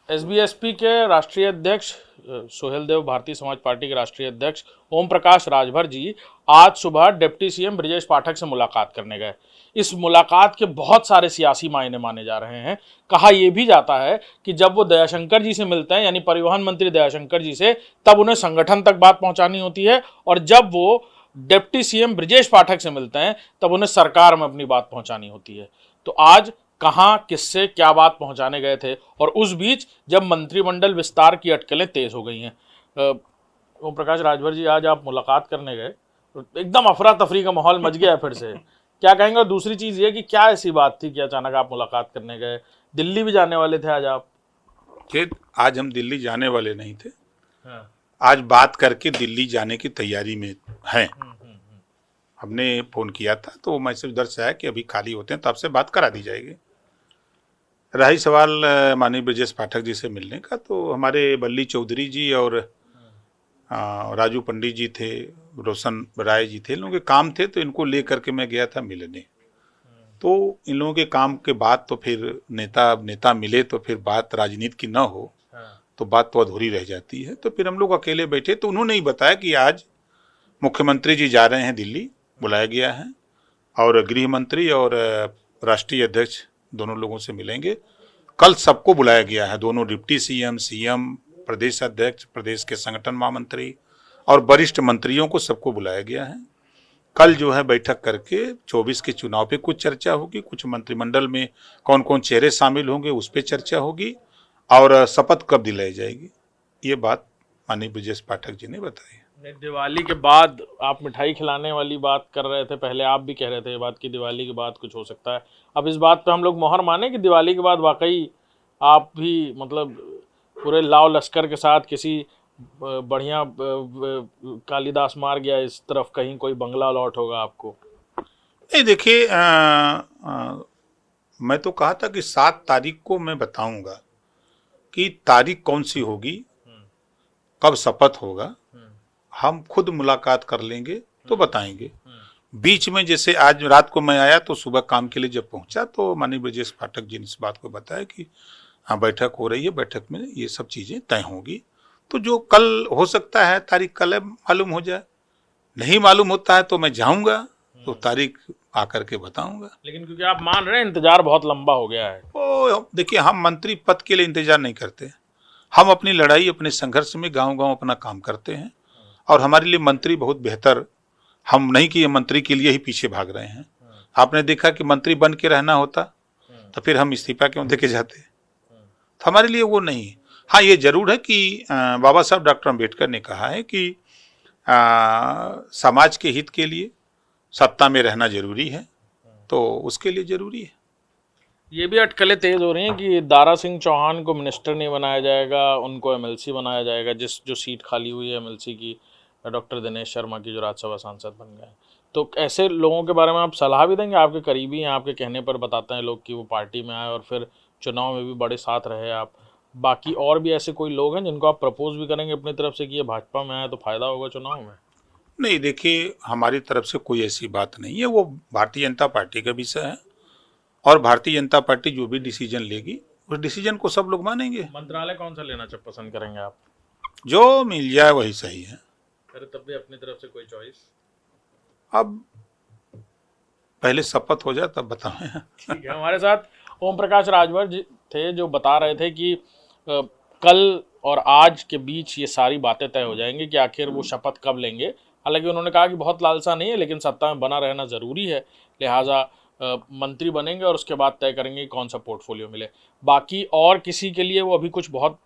SBSP के राष्ट्रीय अध्यक्ष सोहेल देव, भारतीय समाज पार्टी के राष्ट्रीय अध्यक्ष ओम प्रकाश राजभर जी आज सुबह डिप्टी सीएम ब्रजेश पाठक से मुलाकात करने गए। इस मुलाकात के बहुत सारे सियासी मायने माने जा रहे हैं। कहा यह भी जाता है कि जब वो दयाशंकर जी से मिलते हैं, यानी परिवहन मंत्री दयाशंकर जी से, तब उन्हें संगठन तक बात पहुंचानी होती है, और जब वो डिप्टी सीएम ब्रजेश पाठक से मिलते हैं तब उन्हें सरकार में अपनी बात पहुंचानी होती है। तो आज कहां किससे क्या बात पहुंचाने गए थे, और उस बीच जब मंत्रिमंडल विस्तार की अटकलें तेज हो गई हैं। ओम प्रकाश राजभर जी, आज आप मुलाकात करने गए तो एकदम अफरा तफरी का माहौल मच गया फिर से, क्या कहेंगे? और दूसरी चीज ये कि क्या ऐसी बात थी कि अचानक आप मुलाकात करने गए? दिल्ली भी जाने वाले थे आज आप? आज हम दिल्ली जाने वाले नहीं थे। हाँ। आज बात करके दिल्ली जाने की तैयारी में हैं। हमने फोन किया था तो मैसेज उधर से आया कि अभी खाली होते हैं तो आपसे बात करा दी जाएगी। रही सवाल माननीय ब्रजेश पाठक जी से मिलने का, तो हमारे बल्ली चौधरी जी और राजू पंडित जी थे, रोशन राय जी थे, इन लोगों के काम थे तो इनको ले करके मैं गया था मिलने। तो इन लोगों के काम के बाद तो फिर नेता मिले तो फिर बात राजनीति की ना हो तो बात तो अधूरी रह जाती है। तो फिर हम लोग अकेले बैठे तो उन्होंने ही बताया कि आज मुख्यमंत्री जी जा रहे हैं दिल्ली, बुलाया गया है, और गृह मंत्री और राष्ट्रीय अध्यक्ष दोनों लोगों से मिलेंगे। कल सबको बुलाया गया है, दोनों डिप्टी सीएम, प्रदेश अध्यक्ष, प्रदेश के संगठन महामंत्री और वरिष्ठ मंत्रियों को सबको बुलाया गया है। कल जो है बैठक करके 24 के चुनाव पे कुछ चर्चा होगी, कुछ मंत्रिमंडल में कौन कौन चेहरे शामिल होंगे उस पर चर्चा होगी, और शपथ कब दिलाई जाएगी ये बात माननीय ब्रजेश पाठक जी ने बताई। दिवाली के बाद आप मिठाई खिलाने वाली बात कर रहे थे, पहले आप भी कह रहे थे ये बात कि दिवाली के बाद कुछ हो सकता है। अब इस बात पे हम लोग मोहर माने कि दिवाली के बाद वाकई आप भी मतलब पूरे लाव लश्कर के साथ किसी बढ़िया कालिदास मार्ग या इस तरफ कहीं कोई बंगला लौट होगा आपको? नहीं, देखिए, मैं तो कहा था कि 7 तारीख को मैं बताऊंगा कि तारीख कौन सी होगी, कब शपथ होगा, हम खुद मुलाकात कर लेंगे तो बताएंगे। बीच में जैसे आज रात को मैं आया तो सुबह काम के लिए जब पहुंचा तो माननीय ब्रजेश पाठक जी ने इस बात को बताया कि हाँ बैठक हो रही है, बैठक में ये सब चीजें तय होंगी। तो जो कल हो सकता है तारीख कल मालूम हो जाए, नहीं मालूम होता है तो मैं जाऊंगा तो तारीख आकर के बताऊंगा। लेकिन क्योंकि आप मान रहे हैं इंतजार बहुत लंबा हो गया है। देखिए, हम मंत्री पद के लिए इंतजार नहीं करते, हम अपनी लड़ाई अपने संघर्ष में गाँव अपना काम करते हैं, और हमारे लिए मंत्री बहुत बेहतर, हम नहीं कि ये मंत्री के लिए ही पीछे भाग रहे हैं। आपने देखा कि मंत्री बन के रहना होता तो फिर हम इस्तीफा क्यों दे के जाते, तो हमारे लिए वो नहीं। हाँ, ये जरूर है कि बाबा साहब डॉक्टर अम्बेडकर ने कहा है कि समाज के हित के लिए सत्ता में रहना जरूरी है, तो उसके लिए जरूरी है। ये भी अटकलें तेज हो रही हैं कि दारा सिंह चौहान को मिनिस्टर नहीं बनाया जाएगा, उनको एमएलसी बनाया जाएगा, जो सीट खाली हुई है एमएलसी की डॉक्टर दिनेश शर्मा की, जो राज्यसभा सांसद बन गए। तो ऐसे लोगों के बारे में आप सलाह भी देंगे? आपके करीबी हैं, आपके कहने पर बताते हैं लोग कि वो पार्टी में आए और फिर चुनाव में भी बड़े साथ रहे आप। बाकी और भी ऐसे कोई लोग हैं जिनको आप प्रपोज भी करेंगे अपनी तरफ से कि ये भाजपा में आए तो फायदा होगा चुनाव में? नहीं, देखिए, हमारी तरफ से कोई ऐसी बात नहीं है, वो भारतीय जनता पार्टी का विषय है, और भारतीय जनता पार्टी जो भी डिसीजन लेगी उस डिसीजन को सब लोग मानेंगे। मंत्रालय कौन सा लेना पसंद करेंगे आप? जो मिल जाए वही सही है। अरे तब भी अपनी तरफ से कोई चॉइस? अब पहले शपथ हो जाए तब बताएं। ठीक है, हमारे साथ ओम प्रकाश राजभर जी थे जो बता रहे थे कि कल और आज के बीच ये सारी बातें तय हो जाएंगी कि आखिर वो शपथ कब लेंगे। हालांकि उन्होंने कहा कि बहुत लालसा नहीं है, लेकिन सत्ता में बना रहना ज़रूरी है, लिहाजा मंत्री बनेंगे और उसके बाद तय करेंगे कौन सा पोर्टफोलियो मिले। बाकी और किसी के लिए वो अभी कुछ बहुत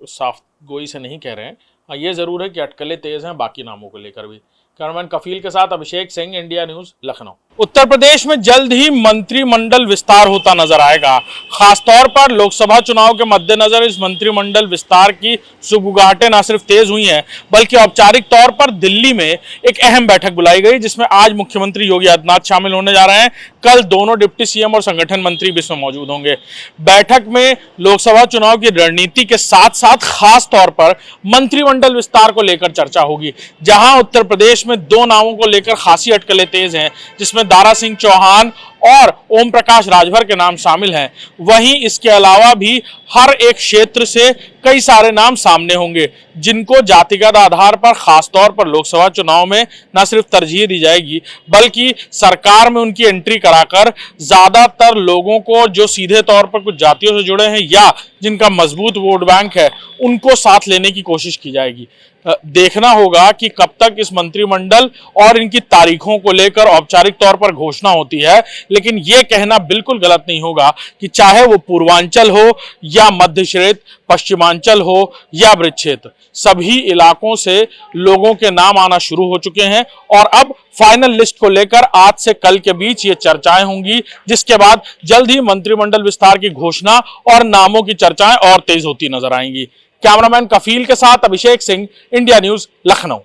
साफ गोई से नहीं कह रहे हैं। ये ज़रूर है कि अटकलें तेज़ हैं बाकी नामों को लेकर भी। कैमरामैन कफील के साथ अभिषेक सिंह, इंडिया न्यूज़, लखनऊ। उत्तर प्रदेश में जल्द ही मंत्रिमंडल विस्तार होता नजर आएगा। खासतौर पर लोकसभा चुनाव के मद्देनजर इस मंत्रिमंडल विस्तार की सुगबुगाहटें न सिर्फ तेज हुई हैं, बल्कि औपचारिक तौर पर दिल्ली में एक अहम बैठक बुलाई गई, जिसमें आज मुख्यमंत्री योगी आदित्यनाथ शामिल होने जा रहे हैं। कल दोनों डिप्टी सीएम और संगठन मंत्री भी इसमें मौजूद होंगे। बैठक में लोकसभा चुनाव की रणनीति के साथ साथ खास तौर पर मंत्रिमंडल विस्तार को लेकर चर्चा होगी, जहां उत्तर प्रदेश में 2 नामों को लेकर खासी अटकलें तेज हैं, जिसमें दारा सिंह चौहान और ओम प्रकाश राजभर के नाम शामिल हैं, वहीं इसके अलावा भी हर एक क्षेत्र से कई सारे नाम सामने होंगे जिनको जातिगत आधार पर खासतौर पर लोकसभा चुनाव में न सिर्फ तरजीह दी जाएगी बल्कि सरकार में उनकी एंट्री कराकर ज्यादातर लोगों को जो सीधे तौर पर कुछ जातियों से जुड़े हैं या जिनका मजबूत वोट बैंक है उनको साथ लेने की कोशिश की जाएगी। देखना होगा कि कब तक इस मंत्रिमंडल और इनकी तारीखों को लेकर औपचारिक तौर पर घोषणा होती है, लेकिन यह कहना बिल्कुल गलत नहीं होगा कि चाहे वो पूर्वांचल हो या मध्य क्षेत्र, पश्चिमांचल हो या ब्रज क्षेत्र, सभी इलाकों से लोगों के नाम आना शुरू हो चुके हैं और अब फाइनल लिस्ट को लेकर आज से कल के बीच ये चर्चाएं होंगी, जिसके बाद जल्द ही मंत्रिमंडल विस्तार की घोषणा और नामों की चर्चाएं और तेज होती नजर आएंगी। कैमरामैन कफील के साथ अभिषेक सिंह, इंडिया न्यूज, लखनऊ।